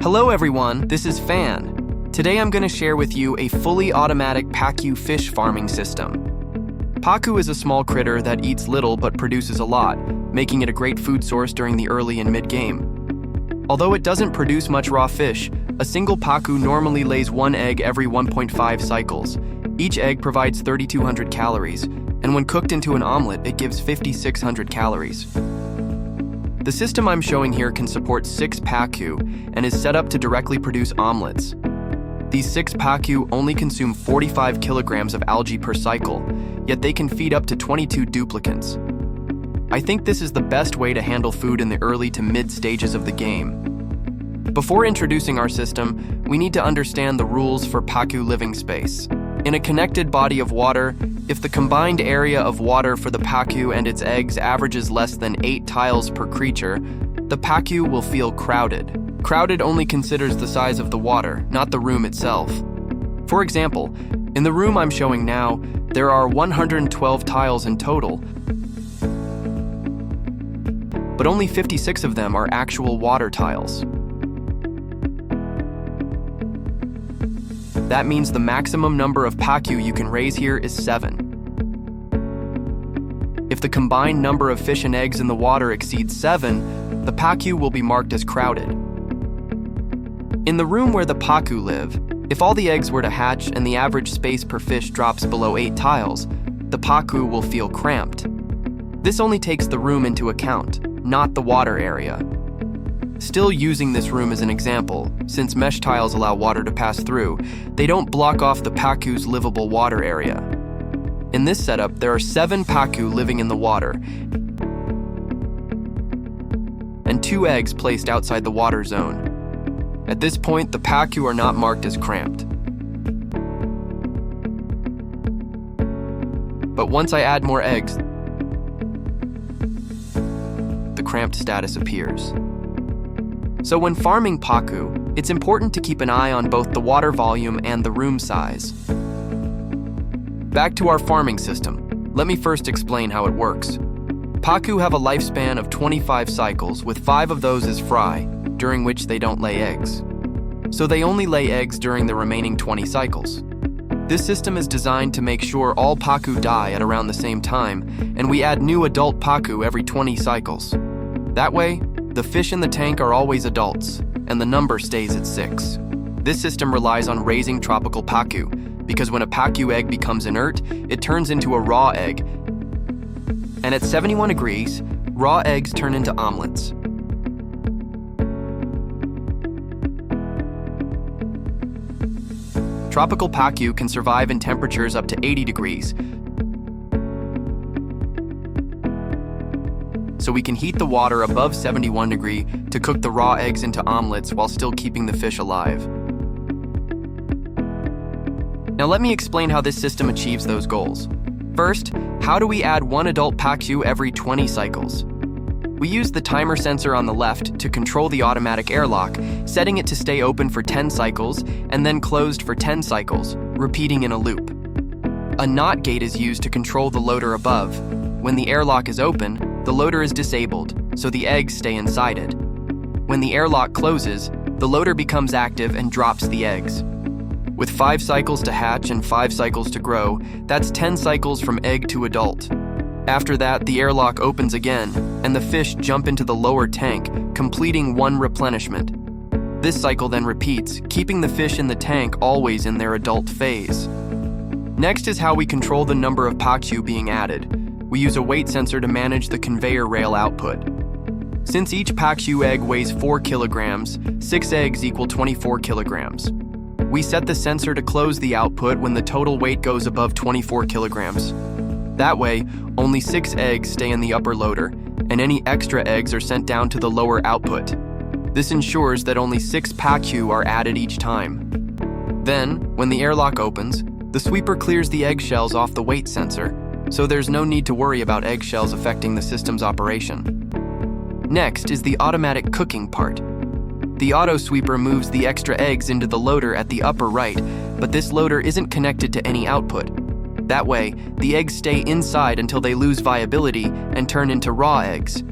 Hello everyone, this is Fan. Today I'm going to share with you a fully automatic Pacu fish farming system. Pacu is a small critter that eats little but produces a lot, making it a great food source during the early and mid-game. Although it doesn't produce much raw fish, a single Pacu normally lays one egg every 1.5 cycles. Each egg provides 3,200 calories, and when cooked into an omelet, it gives 5,600 calories. The system I'm showing here can support 6 Pacu and is set up to directly produce omelets. These 6 Pacu only consume 45 kilograms of algae per cycle, yet they can feed up to 22 duplicants. I think this is the best way to handle food in the early to mid stages of the game. Before introducing our system, we need to understand the rules for Pacu living space. In a connected body of water, if the combined area of water for the Pacu and its eggs averages less than 8 tiles per creature, the Pacu will feel crowded. Crowded only considers the size of the water, not the room itself. For example, in the room I'm showing now, there are 112 tiles in total, but only 56 of them are actual water tiles. That means the maximum number of Pacu you can raise here is 7. If the combined number of fish and eggs in the water exceeds 7, the Pacu will be marked as crowded. In the room where the Pacu live, if all the eggs were to hatch and the average space per fish drops below 8 tiles, the Pacu will feel cramped. This only takes the room into account, not the water area. Still using this room as an example, since mesh tiles allow water to pass through, they don't block off the Pacu's livable water area. In this setup, there are 7 Pacu living in the water and 2 eggs placed outside the water zone. At this point, the Pacu are not marked as cramped. But once I add more eggs, the cramped status appears. So when farming Pacu, it's important to keep an eye on both the water volume and the room size. Back to our farming system. Let me first explain how it works. Pacu have a lifespan of 25 cycles, with 5 of those as fry, during which they don't lay eggs. So they only lay eggs during the remaining 20 cycles. This system is designed to make sure all Pacu die at around the same time, and we add new adult Pacu every 20 cycles. That way, the fish in the tank are always adults, and the number stays at 6. This system relies on raising tropical Pacu, because when a Pacu egg becomes inert, it turns into a raw egg. And at 71 degrees, raw eggs turn into omelets. Tropical Pacu can survive in temperatures up to 80 degrees, so we can heat the water above 71 degrees to cook the raw eggs into omelets while still keeping the fish alive. Now let me explain how this system achieves those goals. First, how do we add 1 adult Pacu every 20 cycles? We use the timer sensor on the left to control the automatic airlock, setting it to stay open for 10 cycles and then closed for 10 cycles, repeating in a loop. A NOT gate is used to control the loader above. When the airlock is open, the loader is disabled, so the eggs stay inside it. When the airlock closes, the loader becomes active and drops the eggs. With 5 cycles to hatch and 5 cycles to grow, that's 10 cycles from egg to adult. After that, the airlock opens again, and the fish jump into the lower tank, completing 1 replenishment. This cycle then repeats, keeping the fish in the tank always in their adult phase. Next is how we control the number of Pacu being added. We use a weight sensor to manage the conveyor rail output. Since each Pacu egg weighs 4 kilograms, 6 eggs equal 24 kilograms. We set the sensor to close the output when the total weight goes above 24 kilograms. That way, only 6 eggs stay in the upper loader, and any extra eggs are sent down to the lower output. This ensures that only 6 Pacu are added each time. Then, when the airlock opens, the sweeper clears the eggshells off the weight sensor, so there's no need to worry about eggshells affecting the system's operation. Next is the automatic cooking part. The auto sweeper moves the extra eggs into the loader at the upper right, but this loader isn't connected to any output. That way, the eggs stay inside until they lose viability and turn into raw eggs.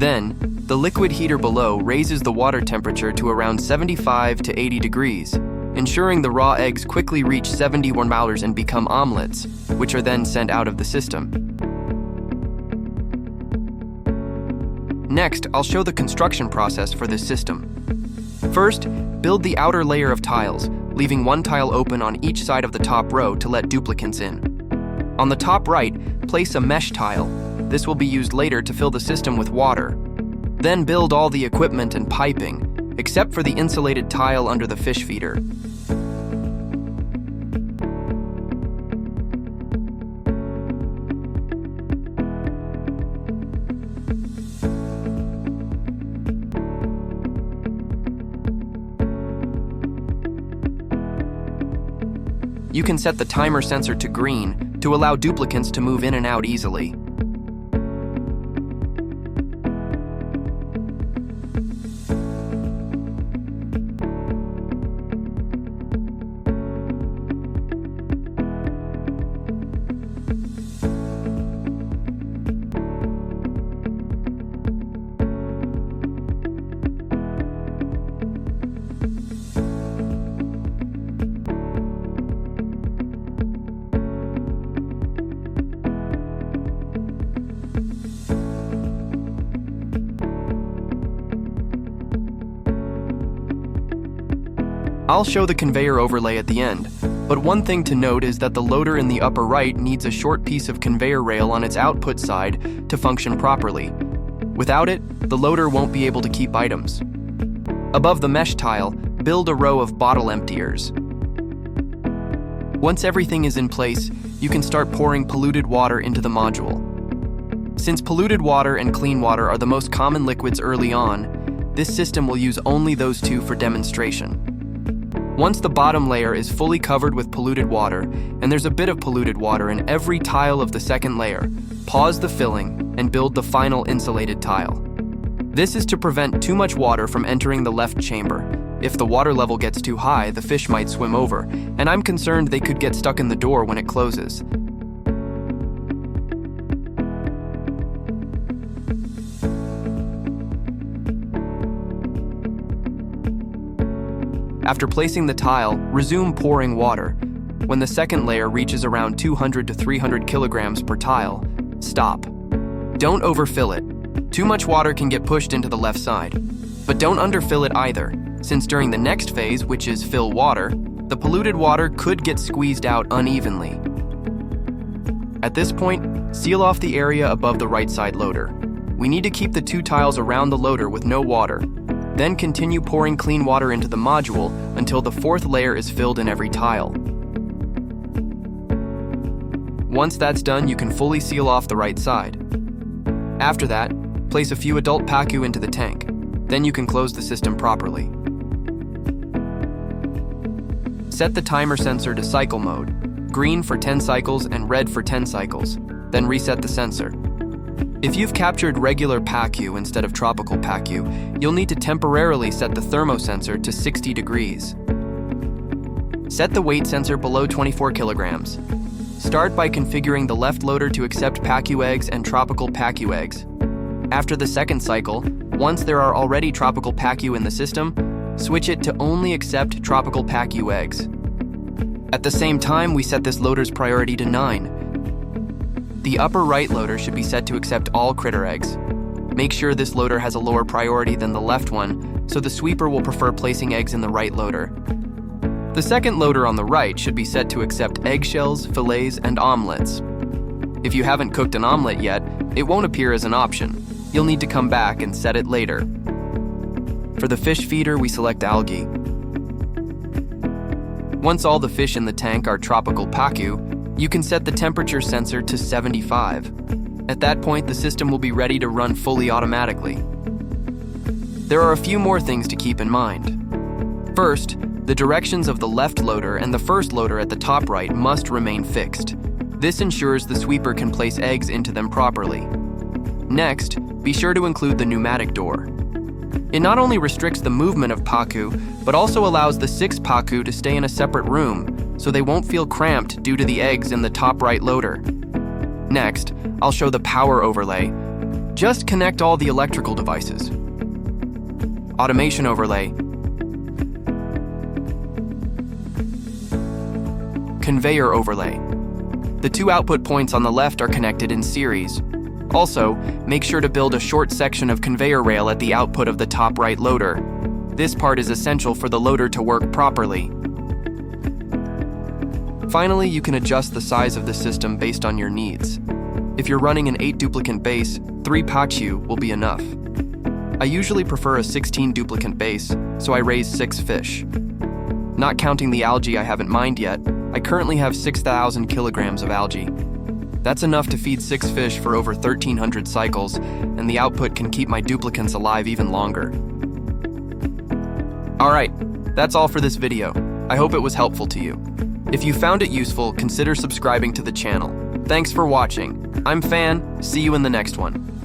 Then, the liquid heater below raises the water temperature to around 75 to 80 degrees, ensuring the raw eggs quickly reach 71 hours and become omelets, which are then sent out of the system. Next, I'll show the construction process for this system. First, build the outer layer of tiles, leaving one tile open on each side of the top row to let duplicants in. On the top right, place a mesh tile. This will be used later to fill the system with water. Then build all the equipment and piping, except for the insulated tile under the fish feeder. You can set the timer sensor to green to allow duplicants to move in and out easily. I'll show the conveyor overlay at the end, but one thing to note is that the loader in the upper right needs a short piece of conveyor rail on its output side to function properly. Without it, the loader won't be able to keep items. Above the mesh tile, build a row of bottle emptiers. Once everything is in place, you can start pouring polluted water into the module. Since polluted water and clean water are the most common liquids early on, this system will use only those two for demonstration. Once the bottom layer is fully covered with polluted water, and there's a bit of polluted water in every tile of the second layer, pause the filling and build the final insulated tile. This is to prevent too much water from entering the left chamber. If the water level gets too high, the fish might swim over, and I'm concerned they could get stuck in the door when it closes. After placing the tile, resume pouring water. When the second layer reaches around 200 to 300 kilograms per tile, stop. Don't overfill it. Too much water can get pushed into the left side. But don't underfill it either, since during the next phase, which is fill water, the polluted water could get squeezed out unevenly. At this point, seal off the area above the right side loader. We need to keep the two tiles around the loader with no water. Then continue pouring clean water into the module until the fourth layer is filled in every tile. Once that's done, you can fully seal off the right side. After that, place a few adult Pacu into the tank. Then you can close the system properly. Set the timer sensor to cycle mode, green for 10 cycles and red for 10 cycles, then reset the sensor. If you've captured regular Pacu instead of tropical Pacu, you'll need to temporarily set the thermosensor to 60 degrees. Set the weight sensor below 24 kilograms. Start by configuring the left loader to accept Pacu eggs and tropical Pacu eggs. After the second cycle, once there are already tropical Pacu in the system, switch it to only accept tropical Pacu eggs. At the same time, we set this loader's priority to 9. The upper right loader should be set to accept all critter eggs. Make sure this loader has a lower priority than the left one, so the sweeper will prefer placing eggs in the right loader. The second loader on the right should be set to accept eggshells, fillets, and omelets. If you haven't cooked an omelet yet, it won't appear as an option. You'll need to come back and set it later. For the fish feeder, we select algae. Once all the fish in the tank are tropical Pacu, you can set the temperature sensor to 75. At that point, the system will be ready to run fully automatically. There are a few more things to keep in mind. First, the directions of the left loader and the first loader at the top right must remain fixed. This ensures the sweeper can place eggs into them properly. Next, be sure to include the pneumatic door. It not only restricts the movement of Pacu, but also allows the 6 Pacu to stay in a separate room, so they won't feel cramped due to the eggs in the top right loader. Next, I'll show the power overlay. Just connect all the electrical devices. Automation overlay. Conveyor overlay. The two output points on the left are connected in series. Also, make sure to build a short section of conveyor rail at the output of the top right loader. This part is essential for the loader to work properly. Finally, you can adjust the size of the system based on your needs. If you're running an 8-duplicant base, 3 Pacu will be enough. I usually prefer a 16-duplicant base, so I raise 6 fish. Not counting the algae I haven't mined yet, I currently have 6,000 kilograms of algae. That's enough to feed 6 fish for over 1,300 cycles, and the output can keep my duplicants alive even longer. Alright, that's all for this video. I hope it was helpful to you. If you found it useful, consider subscribing to the channel. Thanks for watching. I'm Fan. See you in the next one.